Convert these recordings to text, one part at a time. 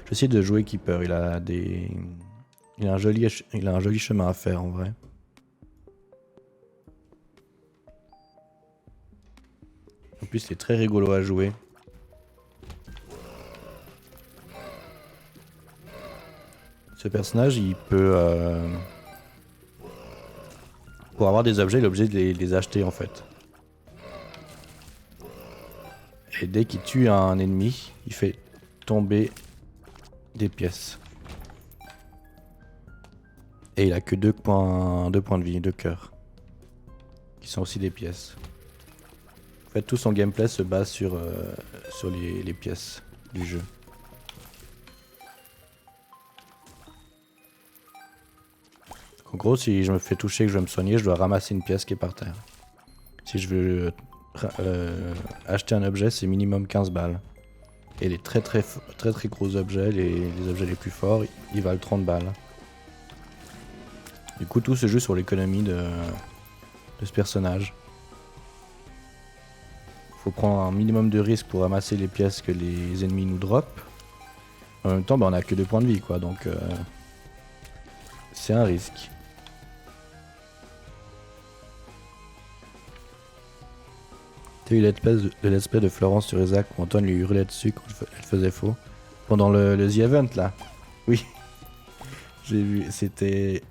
vais essayer de jouer Keeper. Il a des... il a un joli chemin à faire en vrai. En plus, c'est très rigolo à jouer. Ce personnage, il peut... pour avoir des objets, il est obligé de les acheter en fait. Et dès qu'il tue un ennemi, il fait tomber des pièces. Et il a que 2 points de vie, 2 cœurs. Qui sont aussi des pièces. En fait, tout son gameplay se base sur les pièces du jeu. En gros, si je me fais toucher et que je veux me soigner, je dois ramasser une pièce qui est par terre. Si je veux acheter un objet, c'est minimum 15 balles. Et les très gros objets, les objets les plus forts, ils valent 30 balles. Du coup, tout se joue sur l'économie de ce personnage. Faut prendre un minimum de risque pour ramasser les pièces que les ennemis nous droppent. En même temps, on a que 2 points de vie, quoi, donc c'est un risque. T'as eu le let's play de Florence sur Isaac où Antoine lui hurlait dessus quand elle faisait faux. Pendant le The Event, là. Oui. J'ai vu, c'était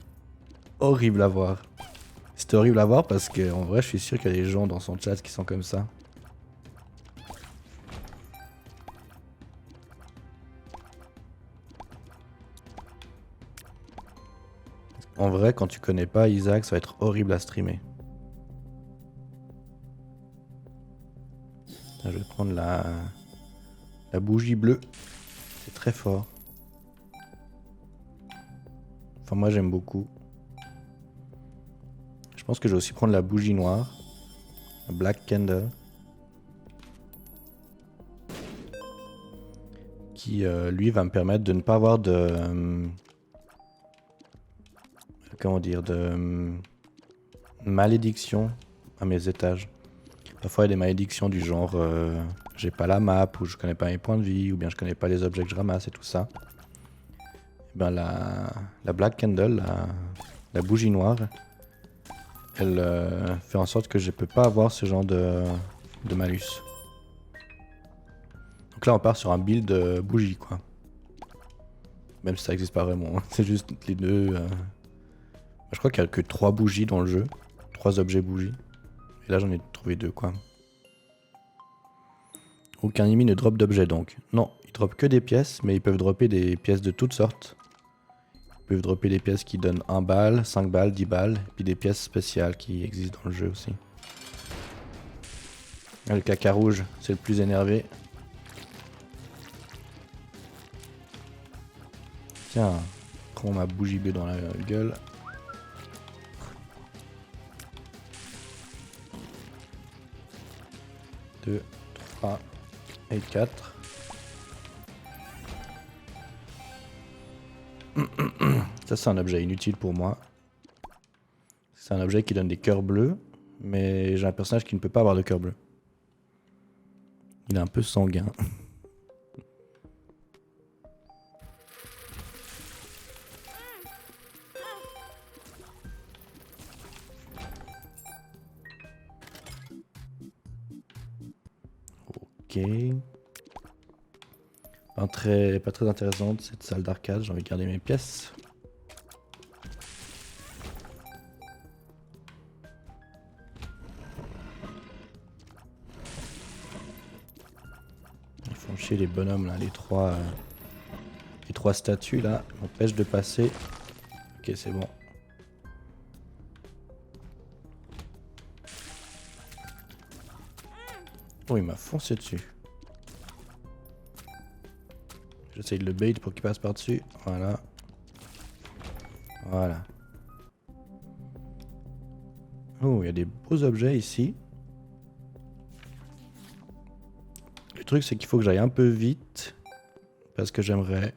horrible à voir. C'était horrible à voir parce que en vrai, je suis sûr qu'il y a des gens dans son chat qui sont comme ça. En vrai, quand tu connais pas Isaac, ça va être horrible à streamer. Je vais prendre la bougie bleue. C'est très fort. Enfin, moi, j'aime beaucoup. Je pense que je vais aussi prendre la bougie noire. La Black Candle. Qui, lui, va me permettre de ne pas avoir de... comment dire, de malédiction à mes étages. Parfois il y a des malédictions du genre j'ai pas la map, ou je connais pas mes points de vie, ou bien je connais pas les objets que je ramasse et tout ça. Et ben la Black Candle, la bougie noire, elle fait en sorte que je peux pas avoir ce genre de malus. Donc là on part sur un build bougie quoi. Même si ça existe pas vraiment, c'est juste les deux... Je crois qu'il y a que 3 bougies dans le jeu. 3 objets bougies. Et là j'en ai trouvé 2 quoi. Aucun ennemi ne drop d'objets donc. Non, ils dropent que des pièces, mais ils peuvent dropper des pièces de toutes sortes. Ils peuvent dropper des pièces qui donnent 1 balle, 5 balles, 10 balles, et puis des pièces spéciales qui existent dans le jeu aussi. Le caca rouge, c'est le plus énervé. Tiens, prends ma bougie bleue dans la gueule. Deux, 3 et 4. Ça c'est un objet inutile pour moi. C'est un objet qui donne des cœurs bleus, mais j'ai un personnage qui ne peut pas avoir de cœur bleu. Il est un peu sanguin. Ok. Pas très intéressante cette salle d'arcade, j'ai envie de garder mes pièces. Ils font chier les bonhommes là, les trois statues là, m'empêchent de passer. Ok c'est bon. Oh il m'a foncé dessus. J'essaye de le bait pour qu'il passe par dessus. Voilà. Voilà. Oh, il y a des beaux objets ici. Le truc, c'est qu'il faut que j'aille un peu vite. Parce que j'aimerais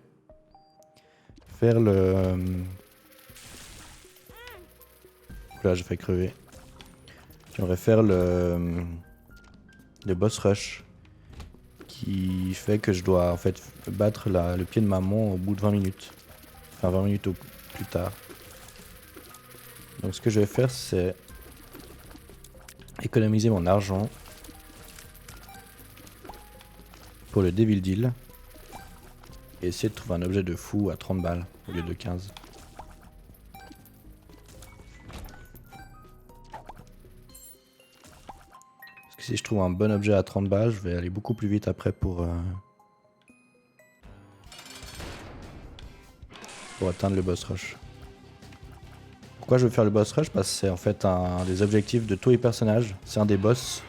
faire le... Là, j'ai fait crever. J'aimerais faire le boss rush. qui fait que je dois en fait battre le pied de maman au bout de 20 minutes. Enfin 20 minutes plus tard. Donc ce que je vais faire c'est économiser mon argent pour le Devil Deal et essayer de trouver un objet de fou à 30 balles au lieu de 15. Parce que si je trouve un bon objet à 30 balles, je vais aller beaucoup plus vite après pour atteindre le boss rush. Pourquoi je veux faire le boss rush? Parce que c'est en fait un des objectifs de tous les personnages. C'est un des boss.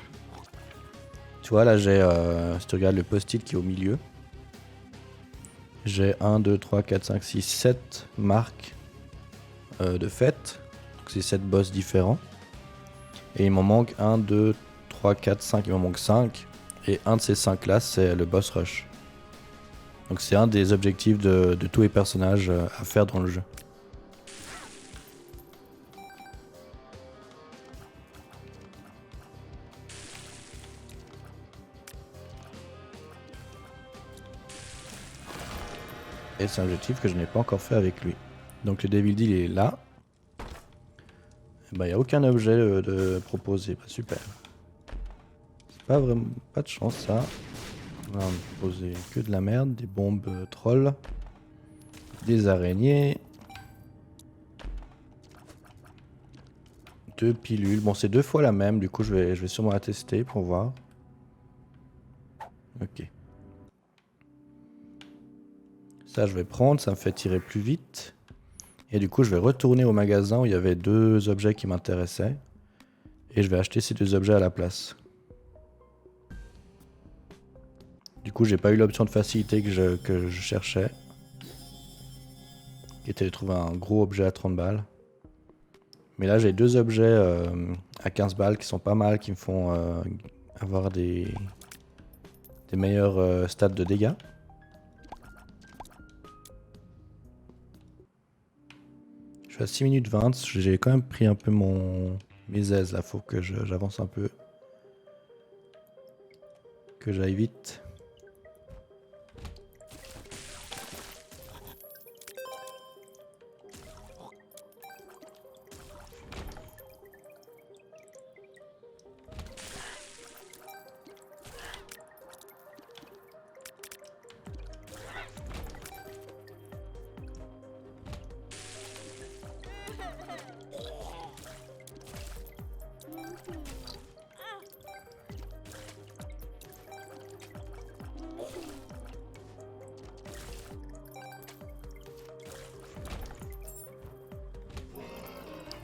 Tu vois là j'ai, si tu regardes le post-it qui est au milieu, j'ai 1, 2, 3, 4, 5, 6, 7 marques de fête. Donc c'est 7 boss différents. Et il m'en manque 1, 2, 3, 4, 5, il m'en manque 5. Et un de ces 5 là c'est le boss rush. Donc c'est un des objectifs de tous les personnages à faire dans le jeu. Et c'est un objectif que je n'ai pas encore fait avec lui. Donc le Devil Deal est là. Bah, y a aucun objet de proposé. Bah, super. C'est pas vraiment. Pas de chance ça. On va me proposer que de la merde. Des bombes trolls. Des araignées. 2 pilules. Bon, c'est 2 fois la même. Du coup, je vais sûrement la tester pour voir. Ok. Ça, je vais prendre. Ça me fait tirer plus vite. Et du coup, je vais retourner au magasin où il y avait 2 objets qui m'intéressaient. Et je vais acheter ces 2 objets à la place. Du coup, j'ai pas eu l'option de facilité que je cherchais. Qui était de trouver un gros objet à 30 balles. Mais là, j'ai 2 objets à 15 balles qui sont pas mal, qui me font avoir des meilleurs stats de dégâts. Je suis à 6 minutes 20, j'ai quand même pris un peu mes aises là, faut que j'avance un peu. Que j'aille vite.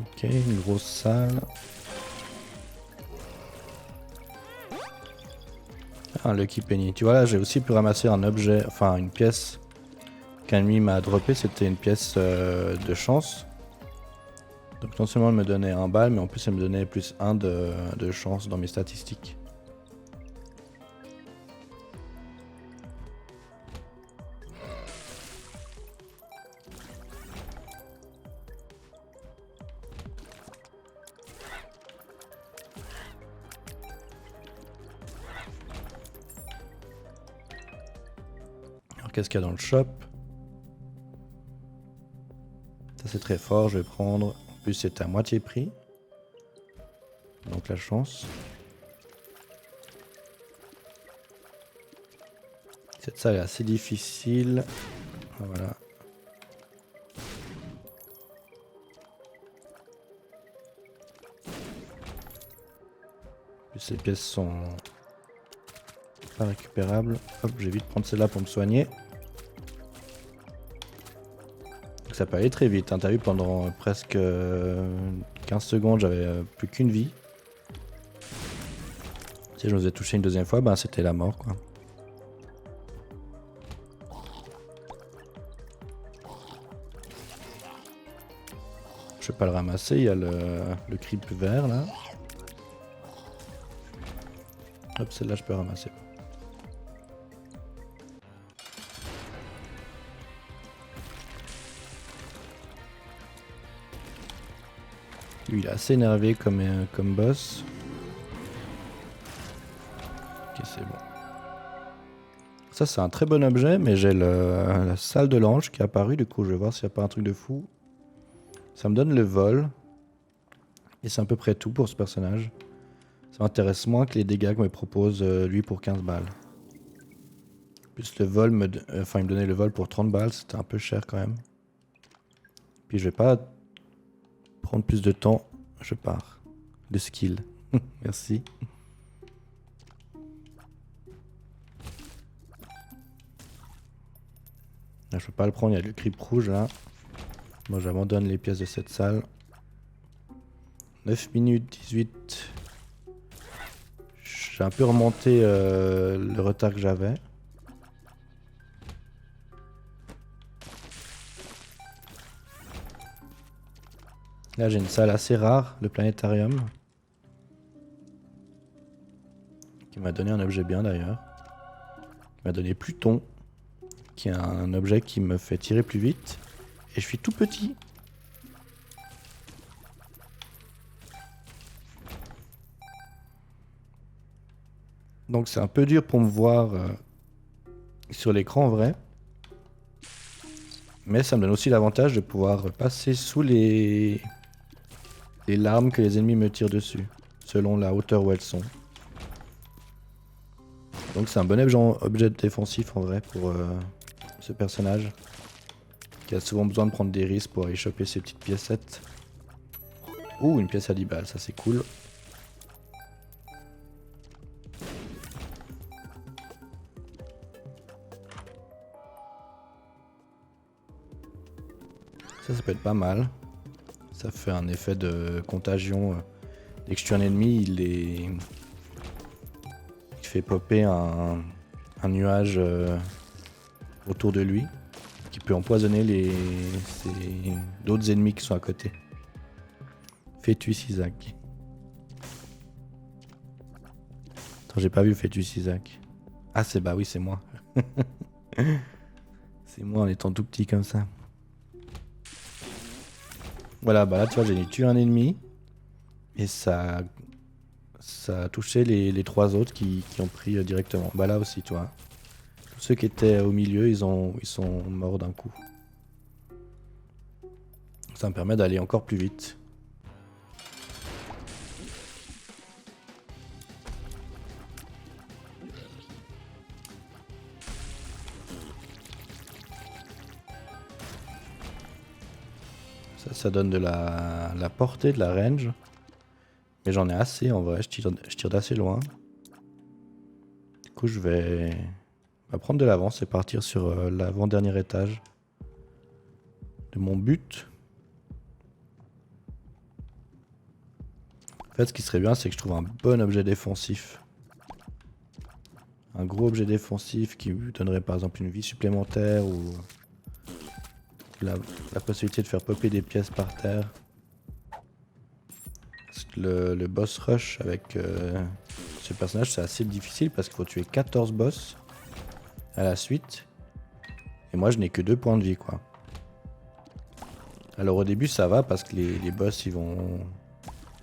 Ok, une grosse salle. Ah, un Lucky Penny. Tu vois là, j'ai aussi pu ramasser un objet, enfin une pièce qu'un ami m'a droppé. C'était une pièce de chance. Donc non seulement elle me donnait 1 balle, mais en plus elle me donnait plus 1 de chance dans mes statistiques. Alors qu'est-ce qu'il y a dans le shop? Ça c'est très fort, je vais prendre. En plus c'est à moitié prix. Donc la chance. Cette salle est assez difficile. Voilà. En plus ces pièces sont pas récupérables. Hop, j'ai vite prendre celle-là pour me soigner. Donc ça peut aller très vite, hein. T'as vu, pendant presque 15 secondes, j'avais plus qu'une vie. Si je me faisais toucher une deuxième fois, ben c'était la mort, quoi. Je vais pas le ramasser, il y a le creep vert là. Hop, celle-là je peux ramasser. Lui il est assez énervé comme boss. Ok, c'est bon. Ça c'est un très bon objet, mais j'ai la salle de l'ange qui est apparue, du coup je vais voir s'il n'y a pas un truc de fou. Ça me donne le vol. Et c'est à peu près tout pour ce personnage. Ça m'intéresse moins que les dégâts que me propose lui pour 15 balles. Plus le vol, il me donnait le vol pour 30 balles, c'était un peu cher quand même. Puis je vais pas prendre plus de temps, je pars. De skill. Merci. Là, je peux pas le prendre, il y a le creep rouge là. Moi j'abandonne les pièces de cette salle. 9 minutes 18. J'ai un peu remonté le retard que j'avais. Là j'ai une salle assez rare, le planétarium. Qui m'a donné un objet bien d'ailleurs. Qui m'a donné Pluton. Qui est un objet qui me fait tirer plus vite. Et je suis tout petit. Donc c'est un peu dur pour me voir sur l'écran en vrai. Mais ça me donne aussi l'avantage de pouvoir passer sous les larmes que les ennemis me tirent dessus. Selon la hauteur où elles sont. Donc c'est un bon objet défensif en vrai pour ce personnage. Qui a souvent besoin de prendre des risques pour aller choper ses petites piécettes. Ouh, une pièce à 10 balles, ça c'est cool. Ça peut être pas mal. Ça fait un effet de contagion. Dès que je tue un ennemi, il fait popper un nuage autour de lui. Qui peut empoisonner d'autres ennemis qui sont à côté. Fœtus Isaac. Attends, j'ai pas vu Fœtus Isaac. Ah, bah oui, c'est moi. C'est moi en étant tout petit comme ça. Voilà, bah là, tu vois, j'ai tué un ennemi. Et ça a touché les trois autres qui ont pris directement. Bah là aussi, tu vois. Tous ceux qui étaient au milieu, ils sont morts d'un coup. Ça me permet d'aller encore plus vite. Ça donne de la portée, de la range. Mais j'en ai assez en vrai, je tire d'assez loin. Du coup, je vais prendre de l'avance et partir sur l'avant-dernier étage de mon but. En fait, ce qui serait bien, c'est que je trouve un bon objet défensif. Un gros objet défensif qui me donnerait par exemple une vie supplémentaire ou la possibilité de faire popper des pièces par terre. Parce que le boss rush avec ce personnage, c'est assez difficile parce qu'il faut tuer 14 boss à la suite. Et moi, je n'ai que 2 points de vie, quoi. Alors au début, ça va parce que les boss, ils vont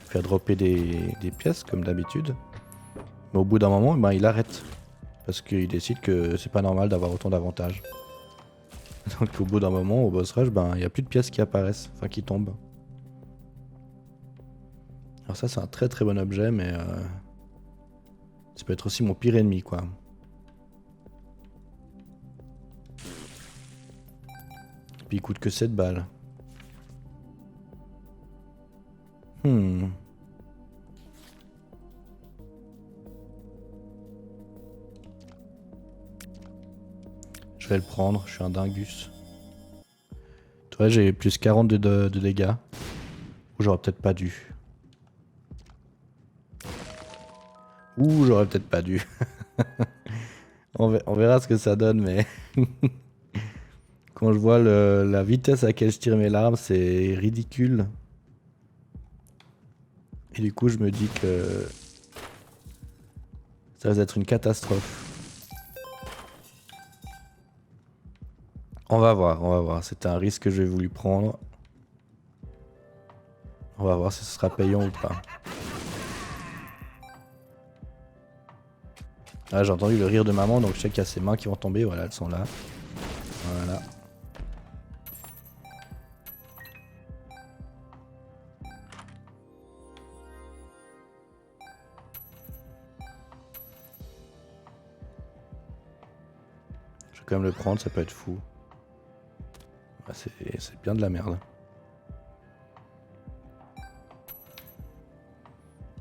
faire dropper des pièces, comme d'habitude. Mais au bout d'un moment, ben, il arrête. Parce qu'il décide que c'est pas normal d'avoir autant d'avantages. Donc au bout d'un moment, au boss rush, ben, il n'y a plus de pièces qui apparaissent, enfin qui tombent. Alors ça, c'est un très très bon objet, mais ça peut être aussi mon pire ennemi, quoi. Puis il coûte que 7 balles. Je vais le prendre, je suis un dingus. Toi, j'ai plus 40 de dégâts. Ou j'aurais peut-être pas dû. Ou j'aurais peut-être pas dû. On verra ce que ça donne, mais... Quand je vois la vitesse à laquelle je tire mes larmes, c'est ridicule. Et du coup, je me dis que... ça va être une catastrophe. On va voir. C'était un risque que j'ai voulu prendre. On va voir si ce sera payant ou pas. Ah, j'ai entendu le rire de maman, donc je sais qu'il y a ses mains qui vont tomber. Voilà, elles sont là. Voilà. Je vais quand même le prendre, ça peut être fou. Ah, c'est bien de la merde.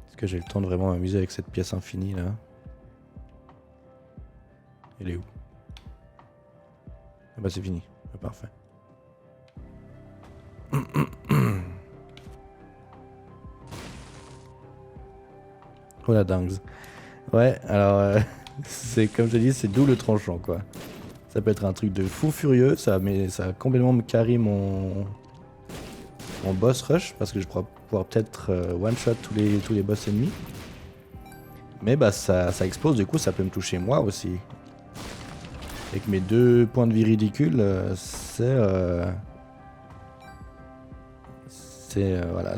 Est-ce que j'ai le temps de vraiment m'amuser avec cette pièce infinie là? Elle est où? Ah bah c'est fini, ah, parfait. Oh la dingue. Ouais, alors c'est comme je te dis, c'est double tranchant quoi. Ça peut être un truc de fou furieux, ça a complètement me carry mon boss rush parce que je pourrais pouvoir peut-être one shot tous les boss ennemis. Mais bah ça explose, du coup ça peut me toucher moi aussi. Avec mes 2 points de vie ridicules, voilà,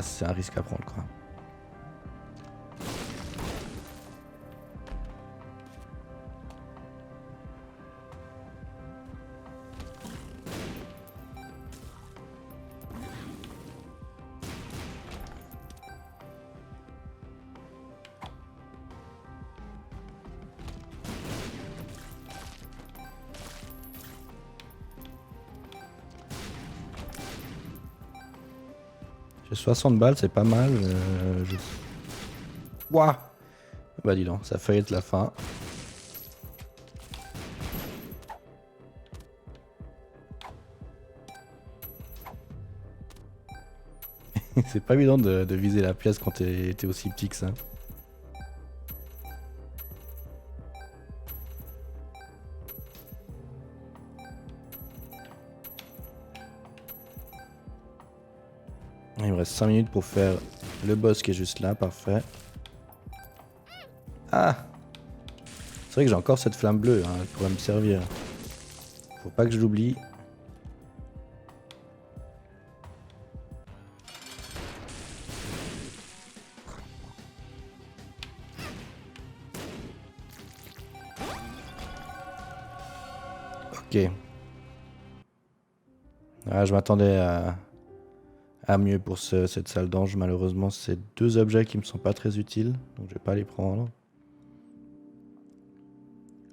c'est un risque à prendre quoi. J'ai 60 balles, c'est pas mal. Ouah! Bah dis donc, ça faillit être la fin. C'est pas évident de viser la pièce quand t'es aussi petit que ça. Il me reste 5 minutes pour faire le boss qui est juste là, parfait. Ah! C'est vrai que j'ai encore cette flamme bleue, hein, elle pourrait me servir. Faut pas que je l'oublie. Ok. Ah, je m'attendais à mieux pour cette salle d'ange. Malheureusement, c'est 2 objets qui me sont pas très utiles, donc je vais pas les prendre.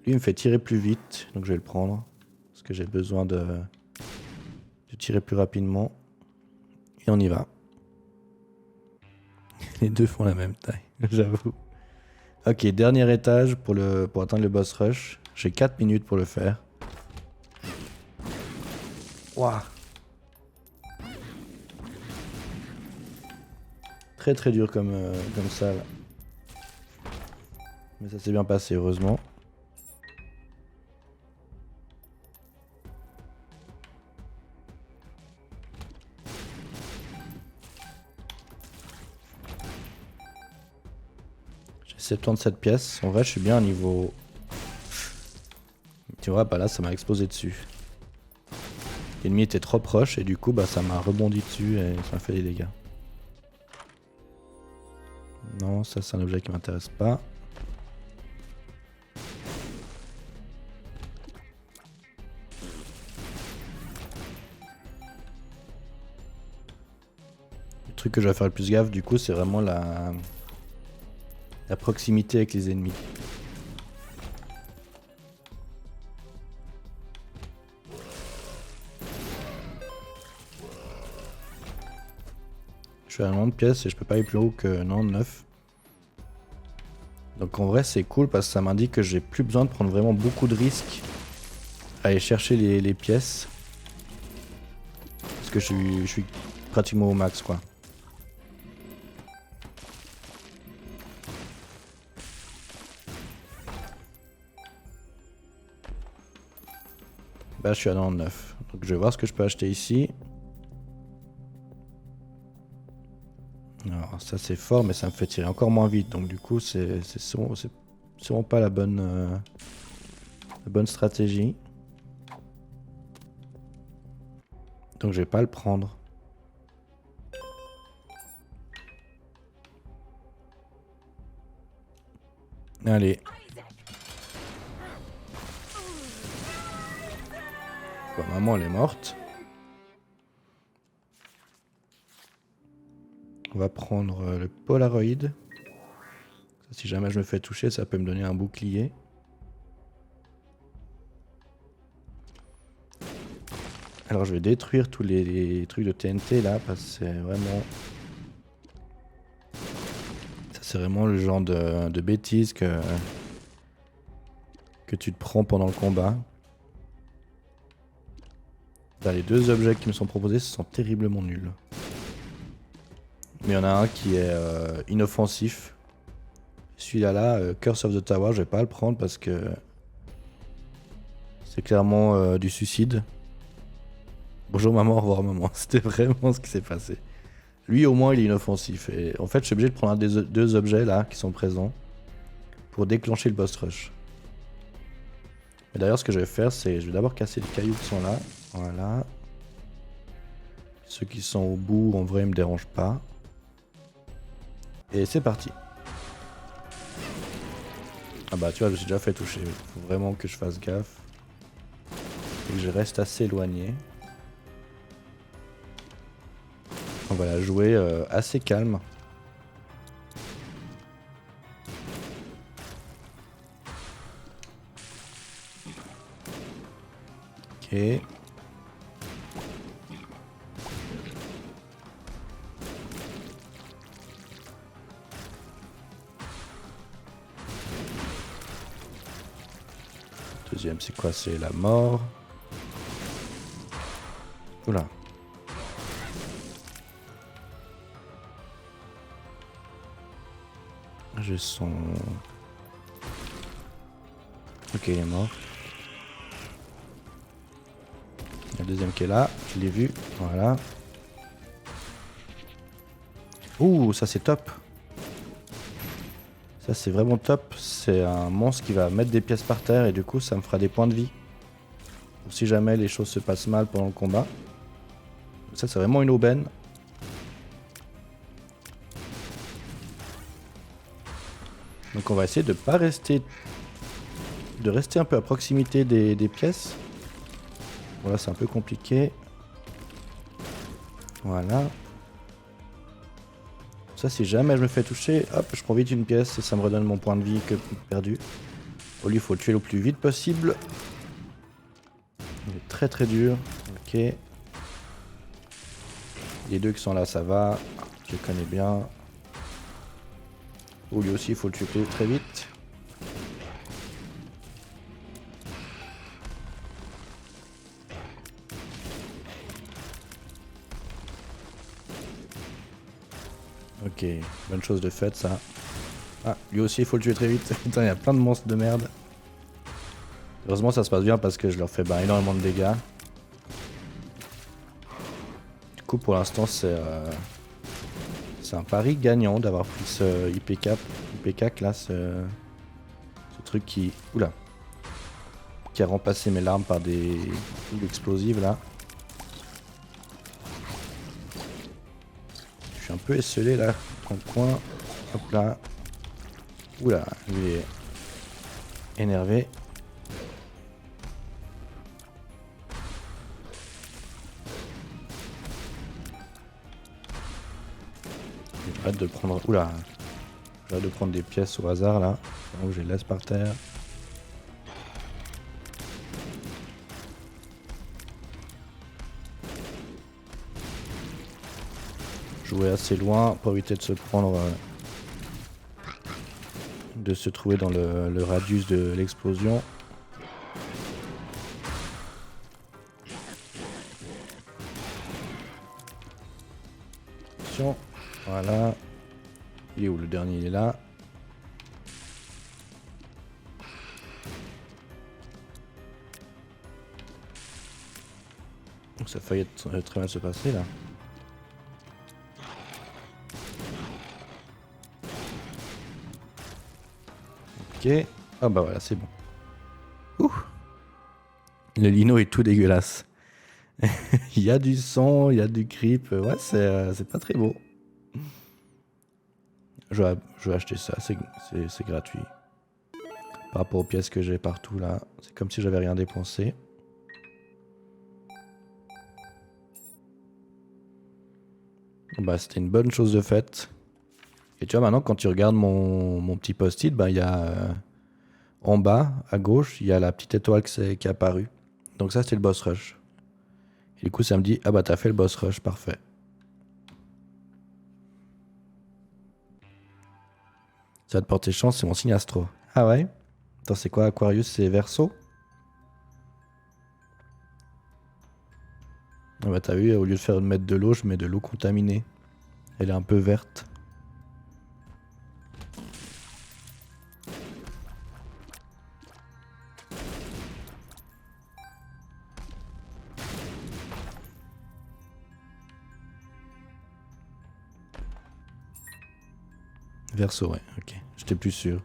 Lui, il me fait tirer plus vite, donc je vais le prendre. Parce que j'ai besoin de tirer plus rapidement. Et on y va. Les deux font la même taille, j'avoue. Ok, dernier étage pour atteindre le boss rush. J'ai 4 minutes pour le faire. Waouh! Très très dur comme ça là. Mais ça s'est bien passé, heureusement. J'ai 77 pièces. En vrai, je suis bien à niveau... Tu vois, bah là, ça m'a explosé dessus. L'ennemi était trop proche et du coup, bah ça m'a rebondi dessus et ça m'a fait des dégâts. Non, ça c'est un objet qui m'intéresse pas. Le truc que je vais faire le plus gaffe, du coup, c'est vraiment la proximité avec les ennemis. Je suis à 90 pièces et je peux pas aller plus haut que 99. Donc en vrai c'est cool parce que ça m'indique que j'ai plus besoin de prendre vraiment beaucoup de risques à aller chercher les pièces. Parce que je suis pratiquement au max quoi. Bah je suis à 99. Donc je vais voir ce que je peux acheter ici. Alors ça c'est fort mais ça me fait tirer encore moins vite. Donc du coup c'est sûrement pas la bonne stratégie. Donc je vais pas le prendre. Allez. Bon, maman elle est morte. On va prendre le Polaroid. Si jamais je me fais toucher, ça peut me donner un bouclier. Alors je vais détruire tous les trucs de TNT là, parce que c'est vraiment... Ça c'est vraiment le genre de bêtises que tu te prends pendant le combat. Là, les deux objets qui me sont proposés sont terriblement nuls. Mais il y en a un qui est inoffensif. Celui-là, Curse of the Tower, je vais pas le prendre parce que c'est clairement du suicide. Bonjour maman, au revoir maman. C'était vraiment ce qui s'est passé. Lui au moins il est inoffensif. Et en fait je suis obligé de prendre un des deux objets là qui sont présents pour déclencher le boss rush. Et d'ailleurs ce que je vais faire c'est je vais d'abord casser les cailloux qui sont là. Voilà. Ceux qui sont au bout en vrai ils me dérangent pas. Et c'est parti. Ah bah tu vois je me suis déjà fait toucher. Faut vraiment que je fasse gaffe. Et que je reste assez éloigné. On va la jouer assez calme. Ok. Deuxième c'est quoi? C'est la mort. Oula. J'ai son... Ok, il est mort. Il y a le deuxième qui est là, je l'ai vu, voilà. Ouh, ça c'est top. Ça c'est vraiment top. C'est un monstre qui va mettre des pièces par terre et du coup ça me fera des points de vie. Pour si jamais les choses se passent mal pendant le combat. Ça c'est vraiment une aubaine. Donc on va essayer de pas rester... De rester un peu à proximité des pièces. Voilà, c'est un peu compliqué. Voilà. Ça, si jamais je me fais toucher, hop, je prends vite une pièce et ça me redonne mon point de vie que perdu. Au lieu, il faut le tuer le plus vite possible. Il est très très dur. Ok. Les deux qui sont là, ça va. Je les connais bien. Oh, lui aussi, il faut le tuer très vite. Ok, bonne chose de faite ça. Ah, lui aussi il faut le tuer très vite. Putain, il y a plein de monstres de merde. Heureusement ça se passe bien parce que je leur fais énormément de dégâts. Du coup pour l'instant c'est un pari gagnant d'avoir pris ce IPK là, ce truc qui... Oula. Qui a remplacé mes larmes par des boules explosives là. Je suis un peu esselé là, en coin. Hop là. Oula, lui est énervé. J'arrête de prendre... Oula. J'arrête de prendre des pièces au hasard là. Donc je les laisse par terre. Jouer assez loin pour éviter de se prendre... de se trouver dans le radius de l'explosion. Attention. Voilà. Il est où le dernier? Il est là. Ça a failli être très mal se passer là. Ok. Ah bah voilà, c'est bon. Ouh. Le lino est tout dégueulasse. Il y a du son, il y a du creep. Ouais, c'est pas très beau. Je vais acheter ça, c'est gratuit. Par rapport aux pièces que j'ai partout là, c'est comme si j'avais rien dépensé. Bah, c'était une bonne chose de faite. Et tu vois, maintenant, quand tu regardes mon petit post-it, bah, il y a en bas, à gauche, il y a la petite étoile qui est apparue. Donc ça, c'était le boss rush. Et du coup, ça me dit, ah bah, t'as fait le boss rush, parfait. Ça va te porter chance, c'est mon signe astro. Ah ouais? Attends, c'est quoi Aquarius? C'est Verseau? Ah bah, t'as vu, au lieu de faire mettre de l'eau, je mets de l'eau contaminée. Elle est un peu verte. Verseau, ouais, ok. J'étais plus sûr.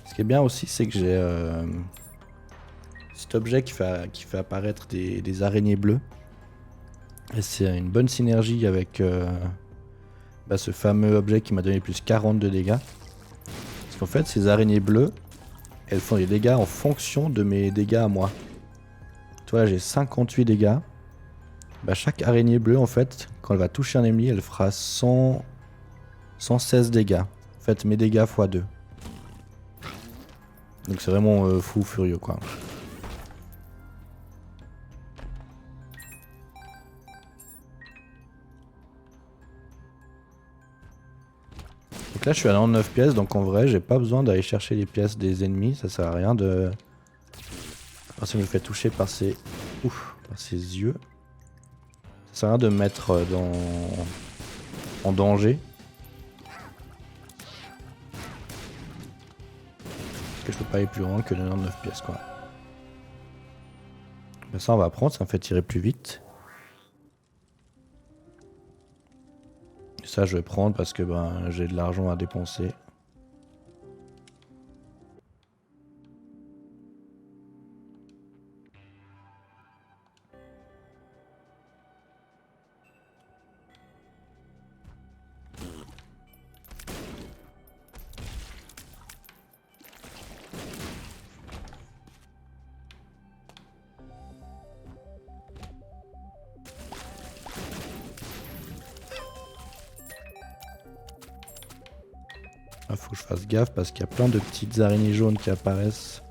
Ce qui est bien aussi, c'est que j'ai cet objet qui fait apparaître des araignées bleues. Et c'est une bonne synergie avec bah, ce fameux objet qui m'a donné plus 40 de dégâts. Parce qu'en fait, ces araignées bleues, elles font des dégâts en fonction de mes dégâts à moi. Tu vois, là, j'ai 58 dégâts. Bah, chaque araignée bleue, en fait, quand elle va toucher un ennemi, elle fera 116 dégâts. En fait, mes dégâts x 2. Donc c'est vraiment fou furieux, quoi. Donc là, je suis à 99 pièces, donc en vrai, j'ai pas besoin d'aller chercher les pièces des ennemis. Ça sert à rien de... Parce que je me fais toucher par ses... Ouf, par ses yeux. Ça sert à rien de me mettre en danger. Parce que je peux pas aller plus loin que 99 pièces, quoi. Ben ça, on va prendre, ça me fait tirer plus vite. Et ça, je vais prendre parce que ben, j'ai de l'argent à dépenser. Là, faut que je fasse gaffe parce qu'il y a plein de petites araignées jaunes qui apparaissent.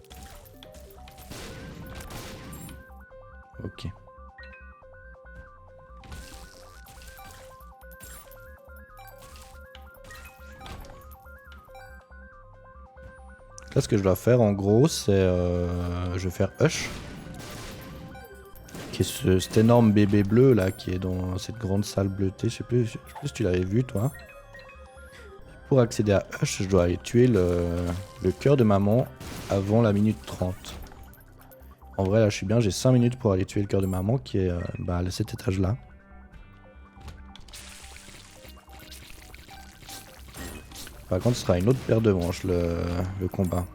Ok. Là, ce que je dois faire, en gros, c'est... je vais faire Hush. Qui est cet énorme bébé bleu, là, qui est dans cette grande salle bleutée. Je sais plus si tu l'avais vu, toi. Pour accéder à Hush, je dois aller tuer le cœur de maman avant la minute 30. En vrai, là, je suis bien. J'ai 5 minutes pour aller tuer le cœur de maman, qui est bah, à cet étage-là. Par contre, ce sera une autre paire de manches, le combat.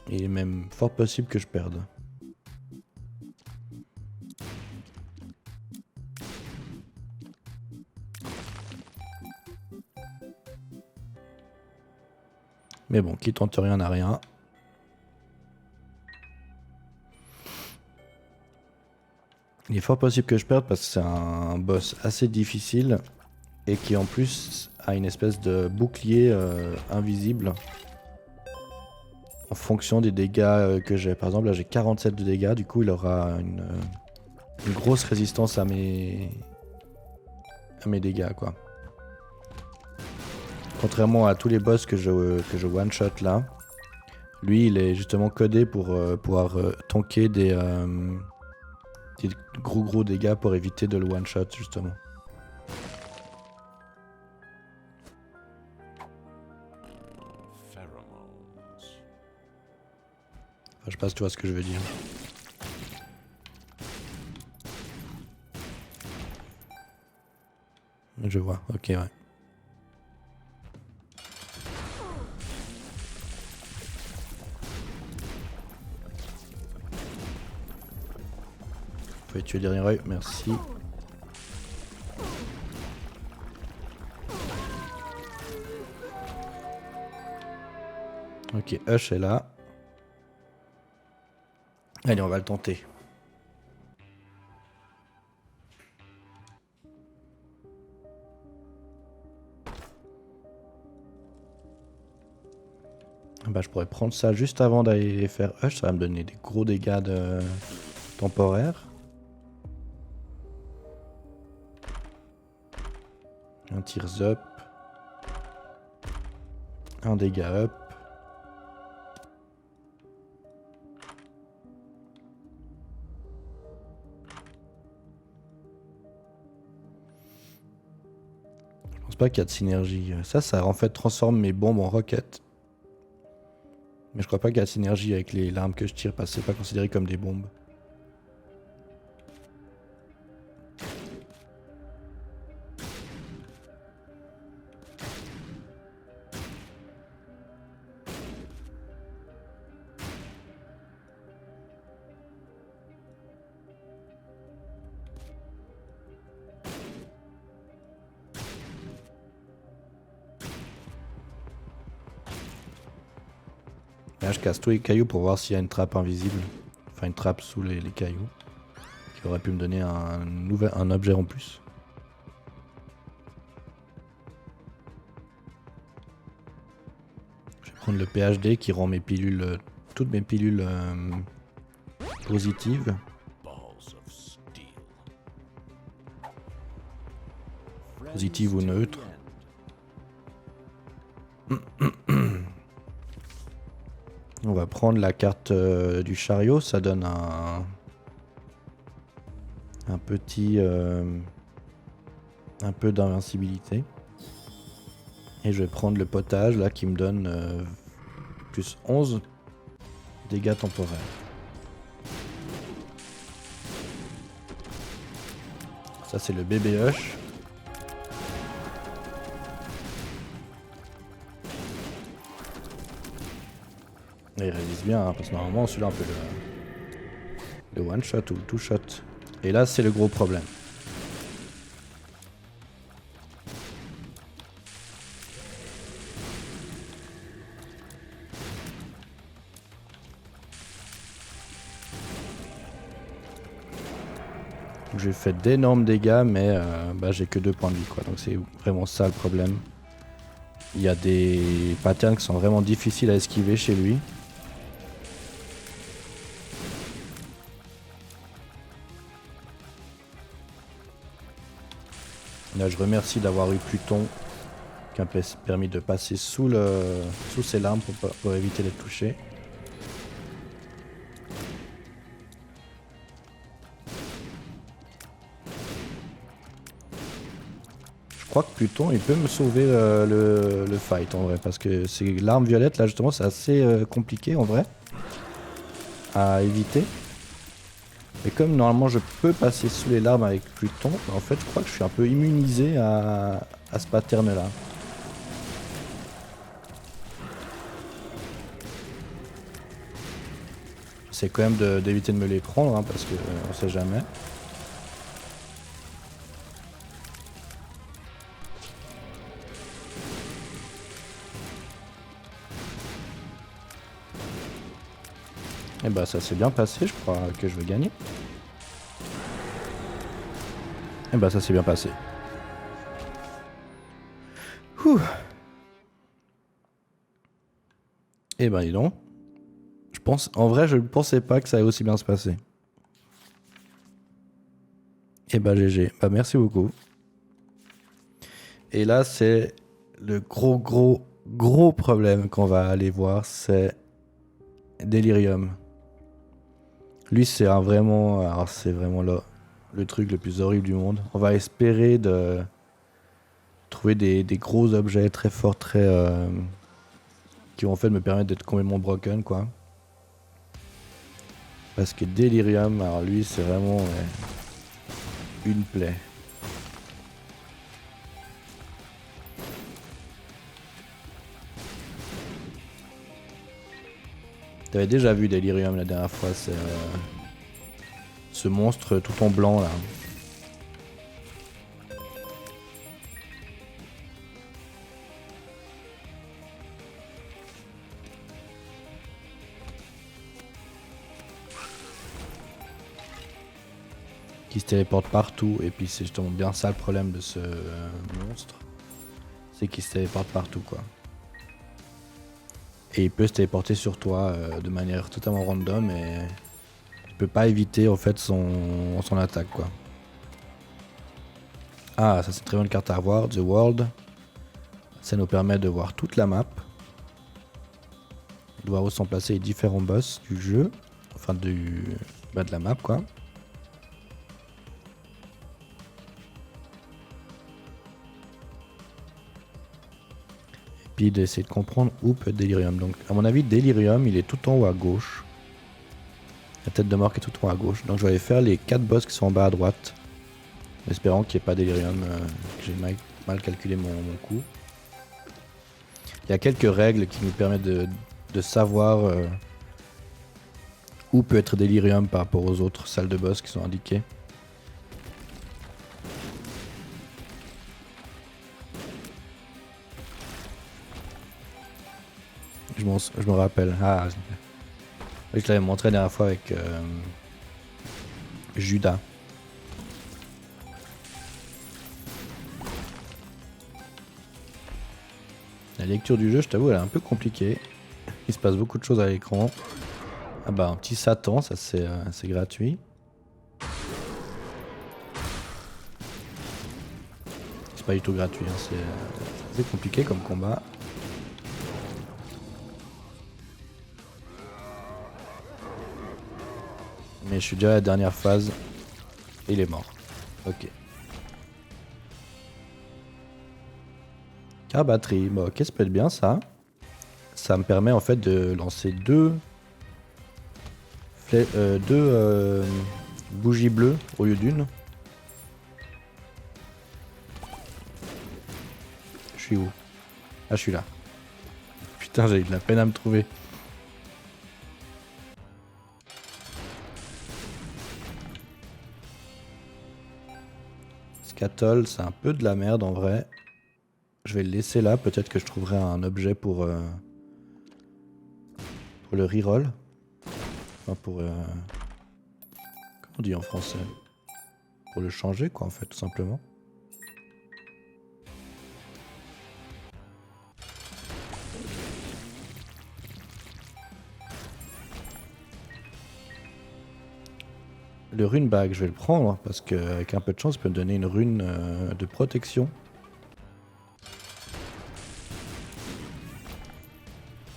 Il est même fort possible que je perde. Mais bon, qui tente rien n'a rien. Il est fort possible que je perde parce que c'est un boss assez difficile et qui en plus a une espèce de bouclier invisible en fonction des dégâts que j'ai. Par exemple, là j'ai 47 de dégâts, du coup il aura une grosse résistance à mes dégâts, quoi. Contrairement à tous les boss que je one-shot là, lui il est justement codé pour pouvoir tanker des gros dégâts pour éviter de le one-shot justement. Enfin, je sais pas si tu vois ce que je veux dire. Je vois, ok, ouais. Faut tuer le dernier œil, merci. Ok, Hush est là. Allez, on va le tenter. Bah, je pourrais prendre ça juste avant d'aller faire Hush, ça va me donner des gros dégâts temporaires. Un Tears Up. Un dégât up. Je pense pas qu'il y a de synergie. Ça en fait transforme mes bombes en roquettes. Mais je crois pas qu'il y a de synergie avec l'arme que je tire parce que c'est pas considéré comme des bombes. Là, je casse tous les cailloux pour voir s'il y a une trappe invisible. Enfin, une trappe sous les cailloux. Qui aurait pu me donner un objet en plus. Je vais prendre le PhD qui rend mes pilules, toutes mes pilules positives. Positives ou neutres. On va prendre la carte du chariot, ça donne un petit... un peu d'invincibilité. Et je vais prendre le potage là qui me donne plus 11 dégâts temporaires. Ça c'est le bébé Hush. Et il résiste bien hein, parce que normalement celui-là on peut le one shot ou le two shot. Et là c'est le gros problème. J'ai fait d'énormes dégâts mais bah, j'ai que 2 points de vie quoi. Donc c'est vraiment ça le problème. Il y a des patterns qui sont vraiment difficiles à esquiver chez lui. Là je remercie d'avoir eu Pluton qui m'a permis de passer sous ses larmes pour éviter d'être touché. Je crois que Pluton il peut me sauver le fight en vrai parce que c'est l'arme violette là justement c'est assez compliqué en vrai à éviter. Et comme normalement je peux passer sous les larmes avec Pluton, en fait je crois que je suis un peu immunisé à ce pattern là. C'est quand même d'éviter de me les prendre hein, parce que on sait jamais. Et bah ça s'est bien passé, je crois que je vais gagner. Et bah ça s'est bien passé. Ouh. Et ben dis donc. En vrai je ne pensais pas que ça allait aussi bien se passer. Et bah GG, bah merci beaucoup. Et là c'est le gros problème qu'on va aller voir, c'est Delirium. Lui c'est vraiment le truc le plus horrible du monde. On va espérer de trouver des gros objets très forts, qui vont en fait me permettre d'être complètement broken quoi. Parce que Delirium, alors lui c'est vraiment une plaie. T'avais déjà vu Delirium la dernière fois, ce monstre tout en blanc là. Qui se téléporte partout, et puis c'est justement bien ça le problème de ce monstre. C'est qu'il se téléporte partout quoi. Et il peut se téléporter sur toi de manière totalement random et tu peux pas éviter en fait son attaque quoi. Ah, ça c'est une très bonne carte à avoir, The World. Ça nous permet de voir toute la map. De voir où sont placés les différents boss du jeu. Enfin de la map quoi. Puis d'essayer de comprendre où peut être Delirium. Donc à mon avis Delirium il est tout en haut à gauche. La tête de mort qui est tout en haut à gauche. Donc je vais aller faire les 4 boss qui sont en bas à droite. En espérant qu'il n'y ait pas Delirium. J'ai mal calculé mon coup. Il y a quelques règles qui nous permettent de savoir où peut être Delirium par rapport aux autres salles de boss qui sont indiquées. Je me rappelle. Ah, je l'avais montré la dernière fois avec Judas. La lecture du jeu, je t'avoue, elle est un peu compliquée. Il se passe beaucoup de choses à l'écran. Ah bah, un petit Satan, ça c'est gratuit. C'est pas du tout gratuit, hein, c'est compliqué comme combat. Mais je suis déjà à la dernière phase. Et il est mort. Ok. Ah batterie, bon ok ça peut être bien ça. Ça me permet en fait de lancer deux bougies bleues au lieu d'une. Je suis où? Ah je suis là. Putain j'ai eu de la peine à me trouver. Scatol c'est un peu de la merde en vrai. Je vais le laisser là, peut-être que je trouverai un objet pour le reroll. Enfin pour... comment on dit en français? Pour le changer quoi en fait tout simplement. Le rune bag je vais le prendre parce qu'avec un peu de chance ça peut me donner une rune de protection.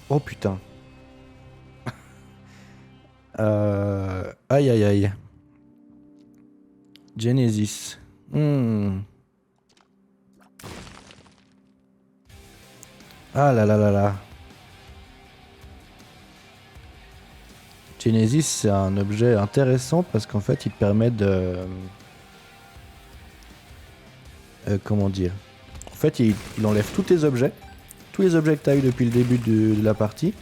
Oh putain. Aïe aïe aïe. Genesis. Ah là là là là. Genesis c'est un objet intéressant parce qu'en fait il te permet de... comment dire? En fait il enlève tous tes objets. Tous les objets que tu as eu depuis le début de la partie.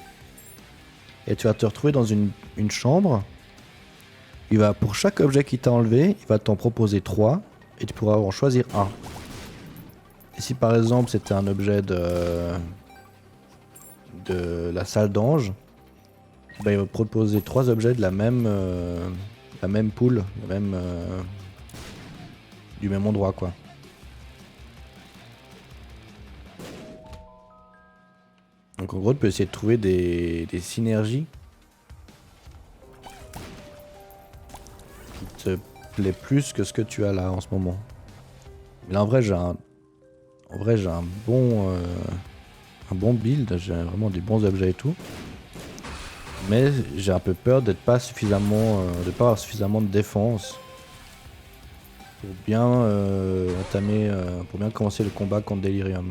Et tu vas te retrouver dans une chambre. Il va, pour chaque objet qu'il t'a enlevé, il va t'en proposer 3. Et tu pourras en choisir un. Et si par exemple c'était un objet de la salle d'ange, bah, il va te proposer 3 objets de la même pool, du même endroit quoi. Donc en gros tu peux essayer de trouver des synergies qui te plaît plus que ce que tu as là en ce moment. Mais là en vrai j'ai un bon build, j'ai vraiment des bons objets et tout. Mais j'ai un peu peur d'être pas suffisamment de pas avoir suffisamment de défense pour bien pour bien commencer le combat contre Delirium.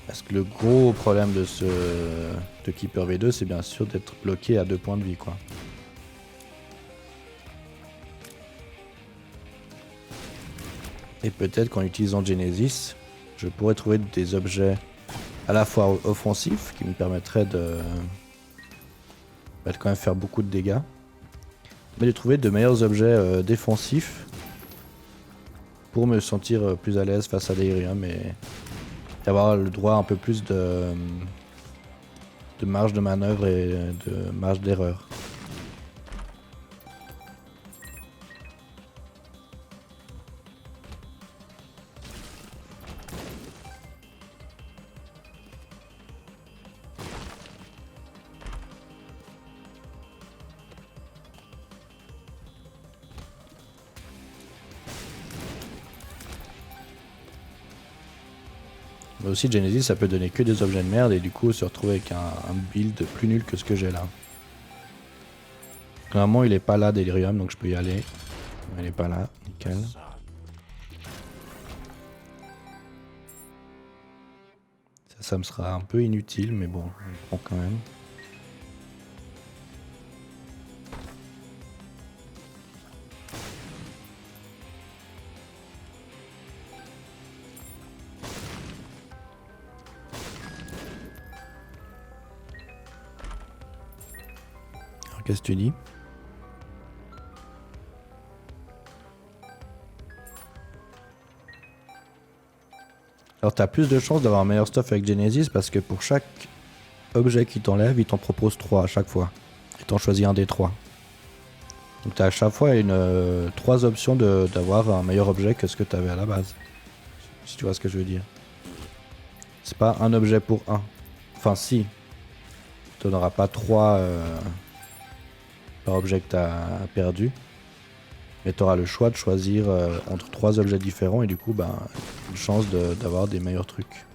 Parce que le gros problème de Keeper V2 c'est bien sûr d'être bloqué à 2 points de vie quoi. Et peut-être qu'en utilisant Genesis, je pourrais trouver des objets à la fois offensifs qui me permettraient de quand même faire beaucoup de dégâts. Mais de trouver de meilleurs objets défensifs pour me sentir plus à l'aise face à l'Aerium et avoir le droit à un peu plus de marge de manœuvre et de marge d'erreur. Mais aussi Genesis ça peut donner que des objets de merde et du coup se retrouver avec un build plus nul que ce que j'ai là. Clairement il est pas là Delirium donc je peux y aller. Il est pas là, nickel. Ça me sera un peu inutile mais bon, je le prends quand même. Alors qu'est-ce que tu dis ? Alors t'as plus de chances d'avoir un meilleur stuff avec Genesis parce que pour chaque objet qui t'enlève, il t'en propose 3 à chaque fois. Et t'en choisis un des 3. Donc t'as à chaque fois 3 options d'avoir un meilleur objet que ce que t'avais à la base. Si tu vois ce que je veux dire. C'est pas un objet pour un. Enfin si. Tu n'auras pas 3 par objet que t'as perdu. Mais tu auras le choix de choisir entre 3 objets différents et du coup bah, une chance d'avoir des meilleurs trucs.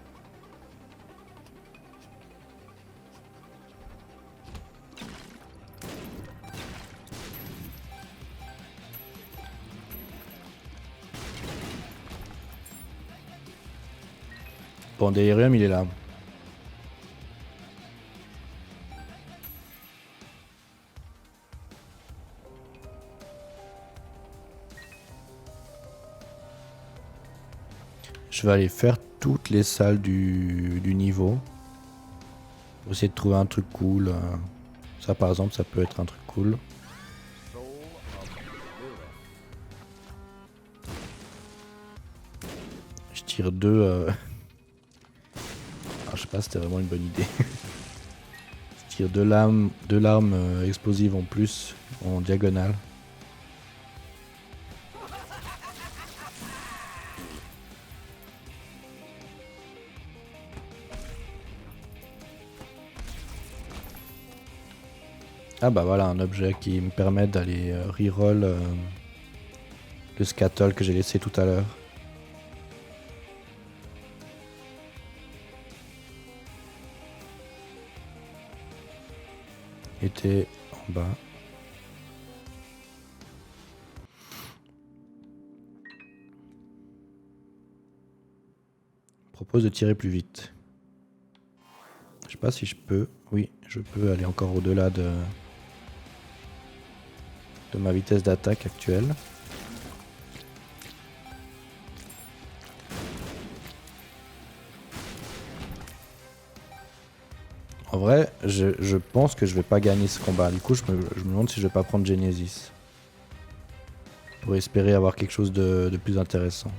Bon, Delirium il est là. Je vais aller faire toutes les salles du niveau. Pour essayer de trouver un truc cool. Ça par exemple ça peut être un truc cool. Je tire 2... je sais pas si c'était vraiment une bonne idée. Je tire 2 larmes explosives en plus en diagonale. Ah bah voilà un objet qui me permet d'aller reroll le scatole que j'ai laissé tout à l'heure. Était en bas. Propose de tirer plus vite. Je sais pas si je peux. Oui, je peux aller encore au-delà de ma vitesse d'attaque actuelle. En vrai, je pense que je vais pas gagner ce combat. Du coup, je me demande si je vais pas prendre Genesis. Pour espérer avoir quelque chose de plus intéressant.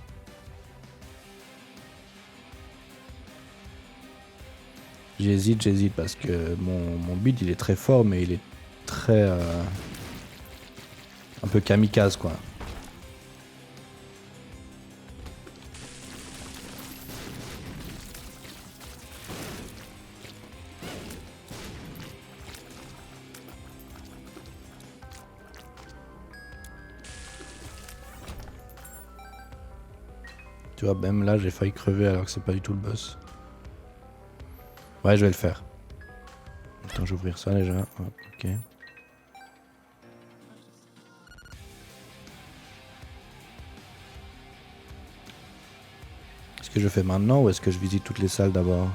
J'hésite parce que mon build il est très fort mais il est très... un peu kamikaze quoi. Tu vois, même là j'ai failli crever alors que c'est pas du tout le boss. Ouais, je vais le faire. Attends, je vais ouvrir ça déjà. Hop, ok. Est-ce que je fais maintenant ou est-ce que je visite toutes les salles d'abord?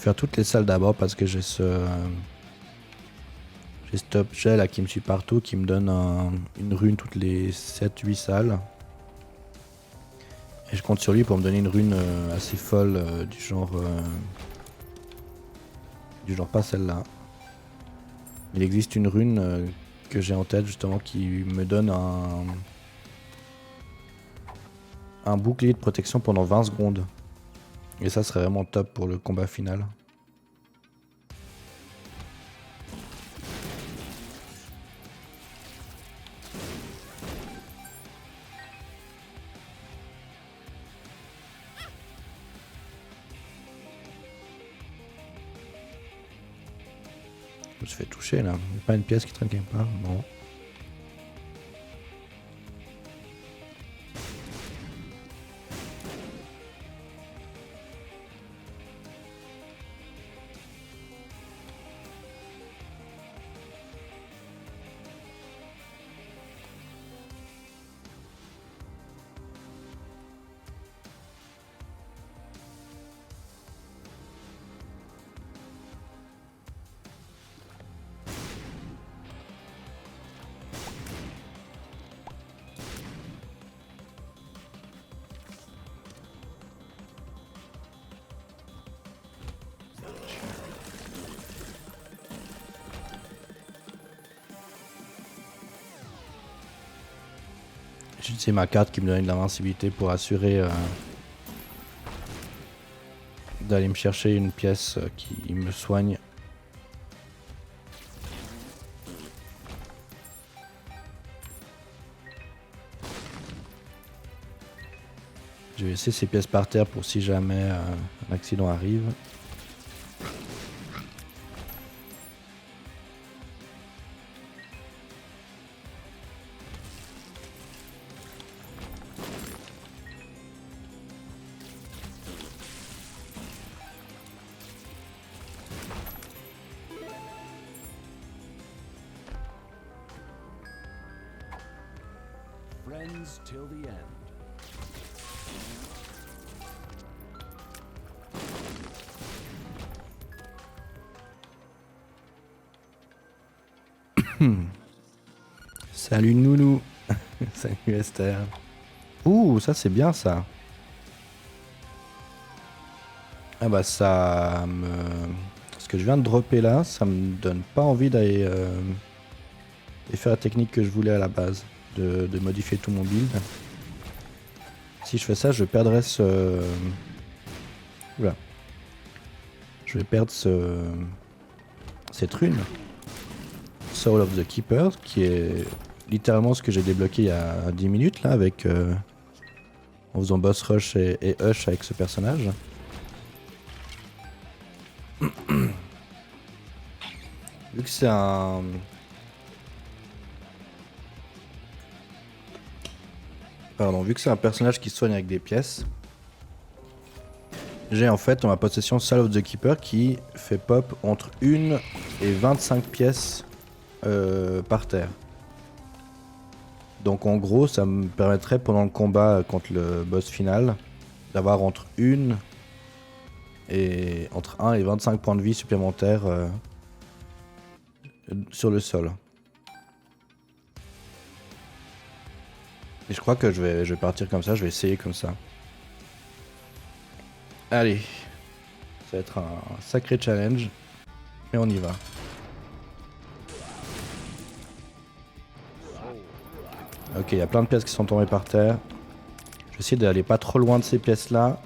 faire toutes les salles d'abord parce que j'ai cet objet là qui me suit partout, qui me donne une rune toutes les 7-8 salles. Et je compte sur lui pour me donner une rune assez folle du genre pas celle-là. Il existe une rune que j'ai en tête justement qui me donne un bouclier de protection pendant 20 secondes. Et ça serait vraiment top pour le combat final. Je me suis fait toucher là. Il n'y a pas une pièce qui traîne quelque part? Non. J'ai utilisé ma carte qui me donnait de l'invincibilité pour assurer d'aller me chercher une pièce qui me soigne. Je vais laisser ces pièces par terre pour si jamais un accident arrive. Friends till the end. Salut Nounou. Salut Esther. Ouh, ça c'est bien ça. Ah bah ça me... Ce que je viens de dropper là, ça me donne pas envie d'aller faire la technique que je voulais à la base. De modifier tout mon build. Si je fais ça, je perdrais ce... Oula. Je vais perdre cette rune. Soul of the Keeper, qui est littéralement ce que j'ai débloqué il y a 10 minutes là, avec en faisant boss rush et hush avec ce personnage. Vu que c'est un... Pardon, vu que c'est un personnage qui se soigne avec des pièces, j'ai en fait en ma possession Soul of the Keeper qui fait pop entre 1 et 25 pièces par terre. Donc en gros, ça me permettrait pendant le combat contre le boss final d'avoir entre 1 et 25 points de vie supplémentaires sur le sol. Et je crois que je vais partir comme ça, je vais essayer comme ça. Allez, ça va être un sacré challenge, mais on y va. Ok, il y a plein de pièces qui sont tombées par terre. Je vais essayer d'aller pas trop loin de ces pièces-là.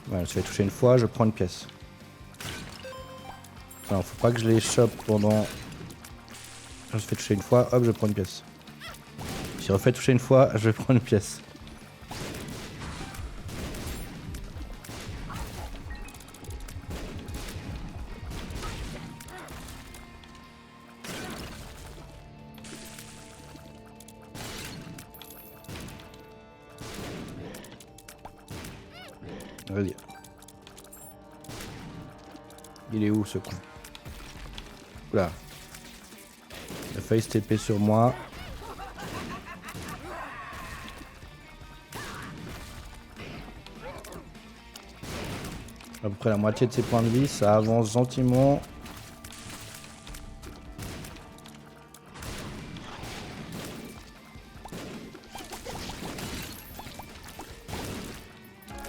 Voilà, je vais toucher une fois, je prends une pièce. Alors, faut pas que je les chope pendant... Je fais toucher une fois, hop, je prends une pièce. Si je refais toucher une fois, je vais prendre une pièce. Vas-y. Il est où ce con? Oula. Il a failli se TP sur moi. À peu près la moitié de ses points de vie, ça avance gentiment.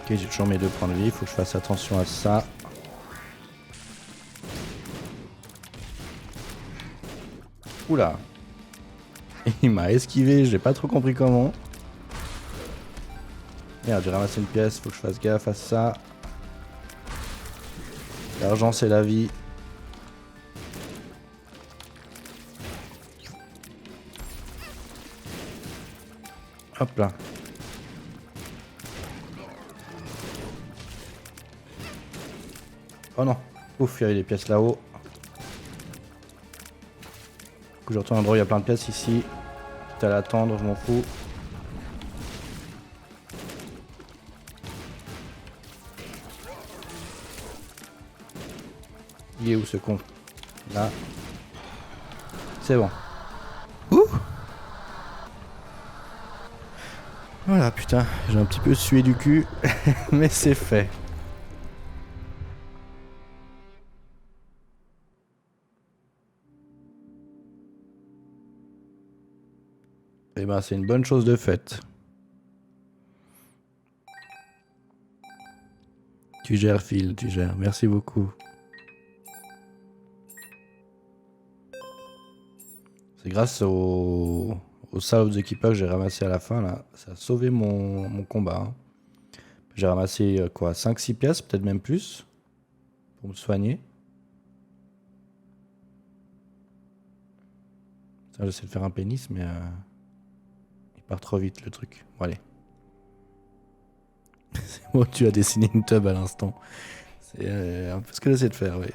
Ok, j'ai toujours mes 2 points de vie, il faut que je fasse attention à ça. Oula. Il m'a esquivé, j'ai pas trop compris comment. Merde, j'ai ramassé une pièce, faut que je fasse gaffe à ça. L'argent c'est la vie. Hop là. Oh non. Ouf, il y avait des pièces là-haut. Du coup, je retourne à l'endroit où il y a plein de pièces ici. T'as à l'attendre, je m'en fous. Il est où ce con? Là. C'est bon. Ouh. Voilà, putain, j'ai un petit peu sué du cul, mais c'est fait. Et ben, c'est une bonne chose de faite. Tu gères, Phil, tu gères. Merci beaucoup. C'est grâce au salve d'équipage que j'ai ramassé à la fin, là. Ça a sauvé mon combat. Hein. J'ai ramassé quoi, 5-6 pièces, peut-être même plus, pour me soigner. Ça, j'essaie de faire un pénis, mais il part trop vite le truc. Bon, allez. C'est bon, tu as dessiné une tub à l'instant. C'est un peu ce que j'essaie de faire, oui.